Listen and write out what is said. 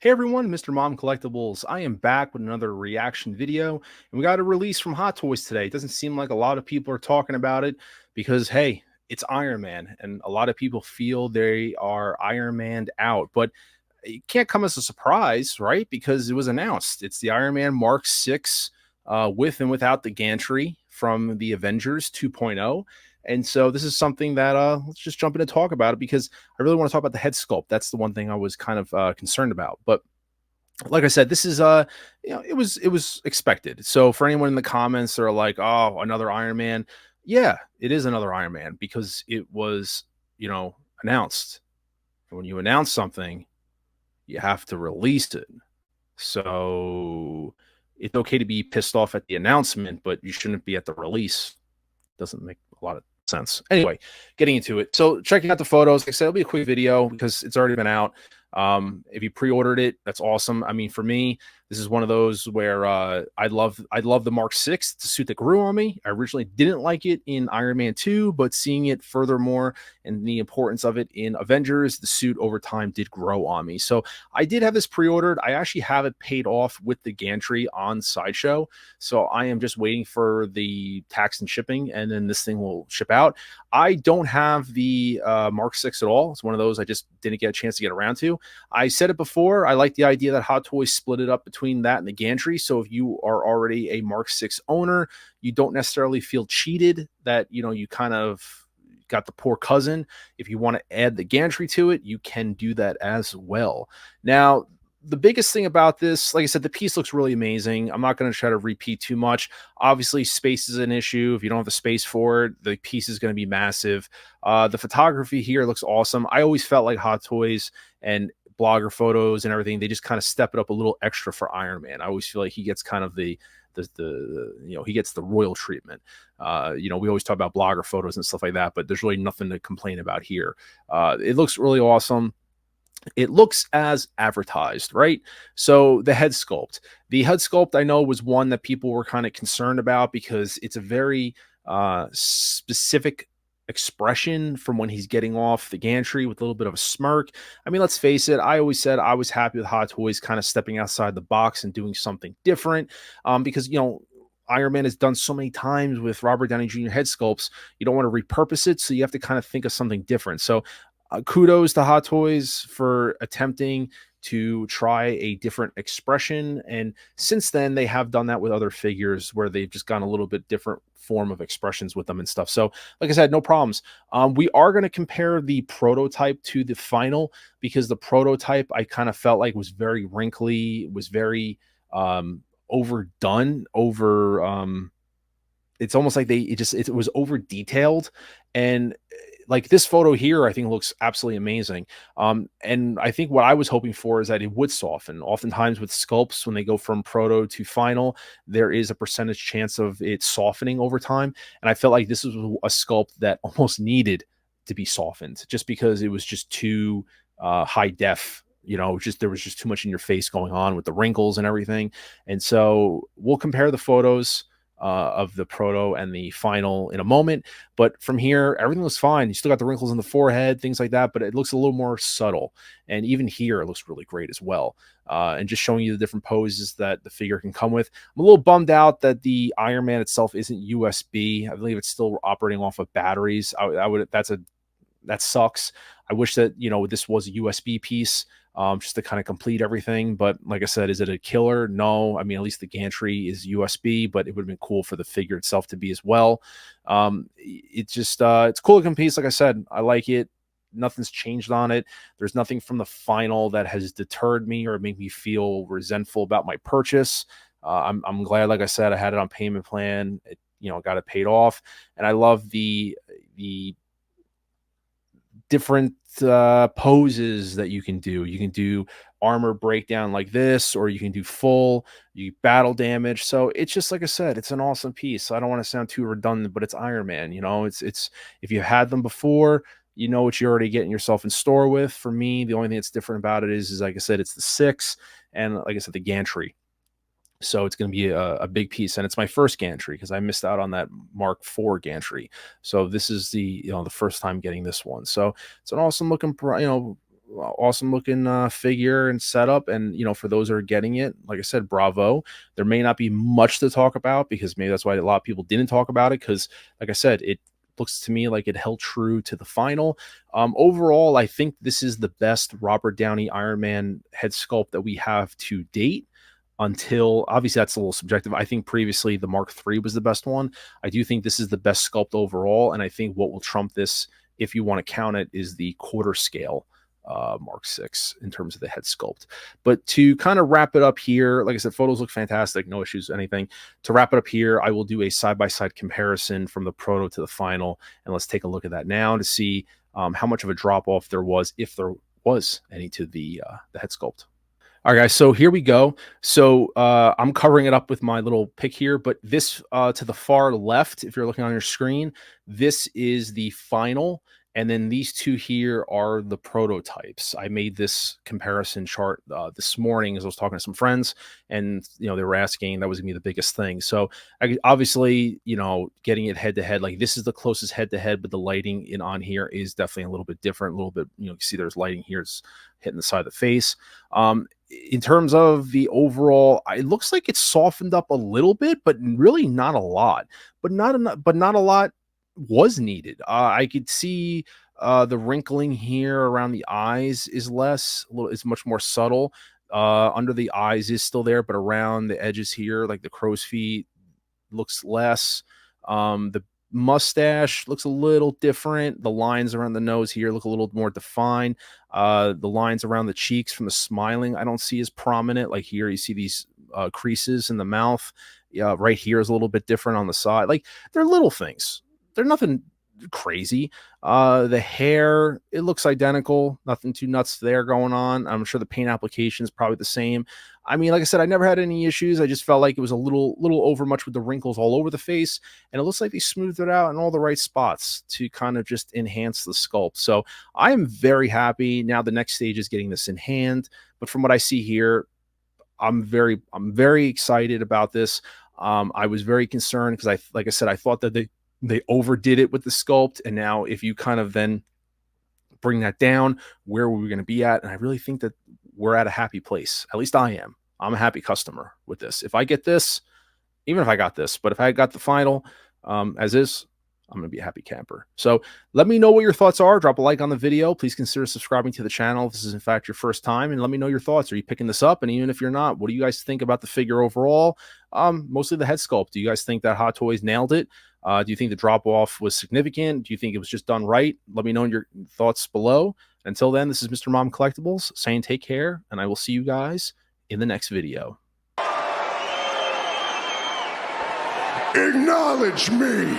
Hey everyone, Mr. Mom Collectibles. I am back with another reaction video, and we got a release from Hot Toys today. It doesn't seem like a lot of people are talking about it because, hey, it's Iron Man, and a lot of people feel they are Iron Man'd out. But it can't come as a surprise, right? Because it was announced. It's the Iron Man Mark 6 with and without the gantry from the Avengers 2.0. And so this is something that let's just jump in and talk about it because I really want to talk about the head sculpt. That's the one thing I was kind of concerned about. But like I said, this is it was expected. So for anyone in the comments that are like, oh, another Iron Man, yeah, it is another Iron Man because it was, announced. And when you announce something, you have to release it. So it's okay to be pissed off at the announcement, but you shouldn't be at the release. Doesn't make a lot of sense. Anyway, getting into it. So checking out the photos, like I said, it'll be a quick video because it's already been out. If you pre-ordered it, that's awesome. I mean, for me, this is one of those where I love the Mark 6. It's a suit that grew on me. I originally didn't like it in Iron Man 2, but seeing it furthermore and the importance of it in Avengers, the suit over time did grow on me. So I did have this pre-ordered. I actually have it paid off with the gantry on Sideshow. So I am just waiting for the tax and shipping, and then this thing will ship out. I don't have the Mark 6 at all. It's one of those I just didn't get a chance to get around to. I said it before. I like the idea that Hot Toys split it up between that and the gantry. So if you are already a Mark 6 owner, you don't necessarily feel cheated that, you kind of got the poor cousin. If you want to add the gantry to it, you can do that as well. Now, the biggest thing about this, like I said, the piece looks really amazing. I'm not going to try to repeat too much. Obviously, space is an issue. If you don't have the space for it, the piece is going to be massive. The photography here looks awesome. I always felt like Hot Toys and blogger photos and everything, they just kind of step it up a little extra for Iron Man. I always feel like he gets kind of the he gets the royal treatment. We always talk about blogger photos and stuff like that, but there's really nothing to complain about here. It looks really awesome. It looks as advertised, right? So the head sculpt. The head sculpt I know was one that people were kind of concerned about because it's a very specific expression from when he's getting off the gantry with a little bit of a smirk. I mean, let's face it, I always said I was happy with Hot Toys kind of stepping outside the box and doing something different, because Iron Man has done so many times with Robert Downey Jr. head sculpts. You don't want to repurpose it, so you have to kind of think of something different. So kudos to Hot Toys for attempting to try a different expression. And since then, they have done that with other figures where they've just gone a little bit different form of expressions with them and stuff. So, like I said, no problems. We are going to compare the prototype to the final because the prototype I kind of felt like was very wrinkly, was very overdone, it's almost like it was over detailed. And like this photo here, I think looks absolutely amazing. And I think what I was hoping for is that it would soften. Oftentimes with sculpts, when they go from proto to final, there is a percentage chance of it softening over time. And I felt like this was a sculpt that almost needed to be softened just because it was just too high def. There was just too much in your face going on with the wrinkles and everything. And so we'll compare the photos of the proto and the final in a moment. But from here, everything looks fine. You still got the wrinkles in the forehead, things like that, but it looks a little more subtle. And even here, it looks really great as well. And just showing you the different poses that the figure can come with. I'm a little bummed out that the Iron Man itself isn't USB. I believe it's still operating off of batteries. That sucks. I wish that, this was a USB piece, just to kind of complete everything. But like I said, is it a killer? No. I mean, at least the gantry is USB, but it would have been cool for the figure itself to be as well. It's just, it's a cool looking piece. Like I said, I like it. Nothing's changed on it. There's nothing from the final that has deterred me or made me feel resentful about my purchase. I'm glad, like I said, I had it on payment plan. Got it paid off. And I love the different poses that you can do. You can do armor breakdown like this, or you can do full battle damage. So it's just, like I said, it's an awesome piece. I don't want to sound too redundant, but it's Iron Man. It's if you had them before, you know what you're already getting yourself in store with. For me, the only thing that's different about it is like I said, it's the 6, and like I said, the gantry. So it's going to be a big piece, and it's my first gantry because I missed out on that Mark IV gantry. So this is the first time getting this one. So it's an awesome looking awesome looking figure and setup. And for those that are getting it, like I said, bravo. There may not be much to talk about because maybe that's why a lot of people didn't talk about it, because like I said, it looks to me like it held true to the final. Overall, I think this is the best Robert Downey Iron Man head sculpt that we have to date. Until obviously that's a little subjective. I think previously the Mark III was the best one. I do think this is the best sculpt overall, and I think what will trump this, if you want to count it, is the quarter scale Mark VI in terms of the head sculpt. But to kind of wrap it up here, like I said, photos look fantastic, no issues, anything. To wrap it up here, I will do a side-by-side comparison from the proto to the final, and let's take a look at that now to see how much of a drop-off there was, if there was any, to the head sculpt. All right, guys, so here we go. So I'm covering it up with my little pick here, but this to the far left, if you're looking on your screen, this is the final. And then these two here are the prototypes. I made this comparison chart this morning as I was talking to some friends, and they were asking, that was gonna be the biggest thing. So obviously, getting it head to head, like this is the closest head to head, but the lighting on here is definitely a little bit different. A little bit, you see there's lighting here, it's hitting the side of the face. In terms of the overall, it looks like it's softened up a little bit, but really not a lot. But not a lot was needed. I could see the wrinkling here around the eyes is less, a little, it's much more subtle. Under the eyes is still there, but around the edges here, like the crow's feet, looks less. The mustache looks a little different. The lines around the nose here look a little more defined. The lines around the cheeks from the smiling, I don't see as prominent. Like here, you see these creases in the mouth. Right here is a little bit different on the side. Like they're little things. They're nothing crazy. The hair, it looks identical. Nothing too nuts there going on. I'm sure the paint application is probably the same. I mean, like I said, I never had any issues. I just felt like it was a little over much with the wrinkles all over the face, and it looks like they smoothed it out in all the right spots to kind of just enhance the sculpt. So I am very happy. Now the next stage is getting this in hand, but from what I see here, I'm very excited about this. I was very concerned because like I said, I thought that they overdid it with the sculpt, and now if you kind of then bring that down, where were we going to be at? And I really think that we're at a happy place. At least I am. I'm a happy customer with this. If I get this, even if I got this, but if I got the final as is, I'm going to be a happy camper. So let me know what your thoughts are. Drop a like on the video. Please consider subscribing to the channel if this is in fact your first time, and let me know your thoughts. Are you picking this up? And even if you're not, what do you guys think about the figure overall? Mostly the head sculpt. Do you guys think that Hot Toys nailed it? Do you think the drop off was significant? Do you think it was just done right? Let me know your thoughts below. Until then, this is Mr. Mom Collectibles saying take care, and I will see you guys in the next video. Acknowledge me.